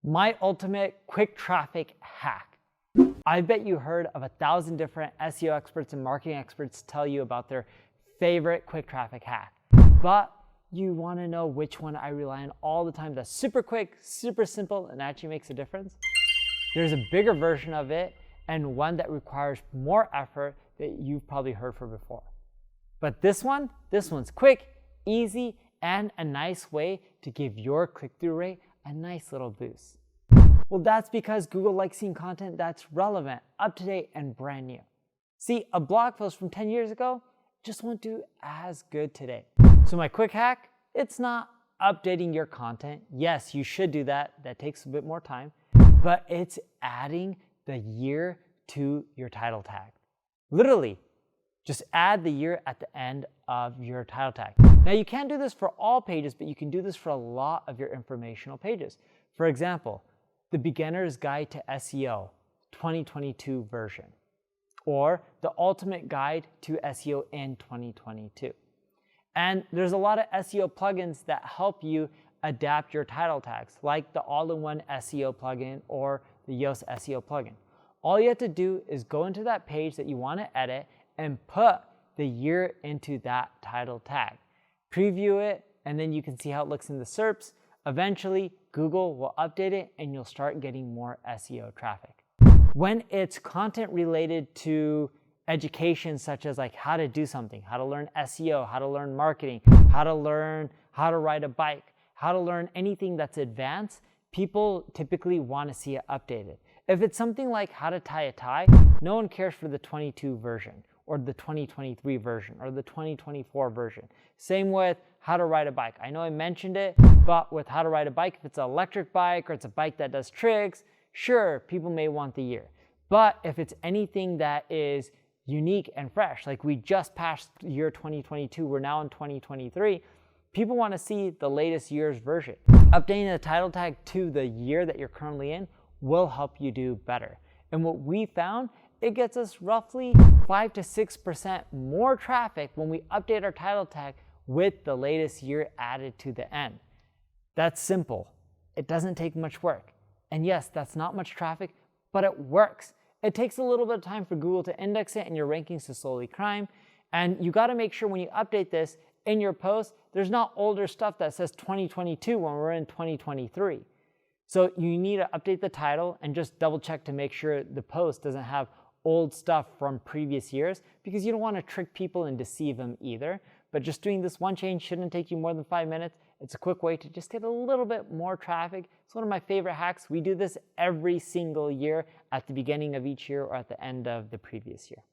My ultimate quick traffic hack. I bet you heard of 1,000 different SEO experts and marketing experts tell you about their favorite quick traffic hack. But you want to know which one I rely on all the time that's super quick, super simple, and actually makes a difference? There's a bigger version of it and one that requires more effort that you've probably heard for before. But this one's quick, easy, and a nice way to give your click-through rate a nice little boost. Well, that's because Google likes seeing content that's relevant, up-to-date, and brand new. See, a blog post from 10 years ago just won't do as good today. So my quick hack, it's not updating your content. Yes, you should do that. That takes a bit more time. But it's adding the year to your title tag. Literally, just add the year at the end of your title tag. Now, you can't do this for all pages, but you can do this for a lot of your informational pages. For example, the Beginner's Guide to SEO 2022 version, or the Ultimate Guide to SEO in 2022. And there's a lot of SEO plugins that help you adapt your title tags, like the all-in-one SEO plugin or the Yoast SEO plugin. All you have to do is go into that page that you want to edit and put the year into that title tag. Preview it, and then you can see how it looks in the SERPs. Eventually, Google will update it and you'll start getting more SEO traffic. When it's content related to education, such as like how to do something, how to learn SEO, how to learn marketing, how to learn how to ride a bike, how to learn anything that's advanced, people typically want to see it updated. If it's something like how to tie a tie, no one cares for the 22 version or the 2023 version or the 2024 version. Same with how to ride a bike. I know I mentioned it, but with how to ride a bike, if it's an electric bike or it's a bike that does tricks, sure, people may want the year. But if it's anything that is unique and fresh, like we just passed year 2022, we're now in 2023, people want to see the latest year's version. Updating the title tag to the year that you're currently in will help you do better. And what we found, it gets us roughly 5 to 6% more traffic when we update our title tag with the latest year added to the end. That's simple. It doesn't take much work. And yes, that's not much traffic, but it works. It takes a little bit of time for Google to index it and your rankings to slowly climb. And you got to make sure when you update this in your post, there's not older stuff that says 2022 when we're in 2023. So you need to update the title and just double check to make sure the post doesn't have old stuff from previous years, because you don't want to trick people and deceive them either. But just doing this one change shouldn't take you more than 5 minutes. It's a quick way to just get a little bit more traffic. It's one of my favorite hacks. We do this every single year at the beginning of each year or at the end of the previous year.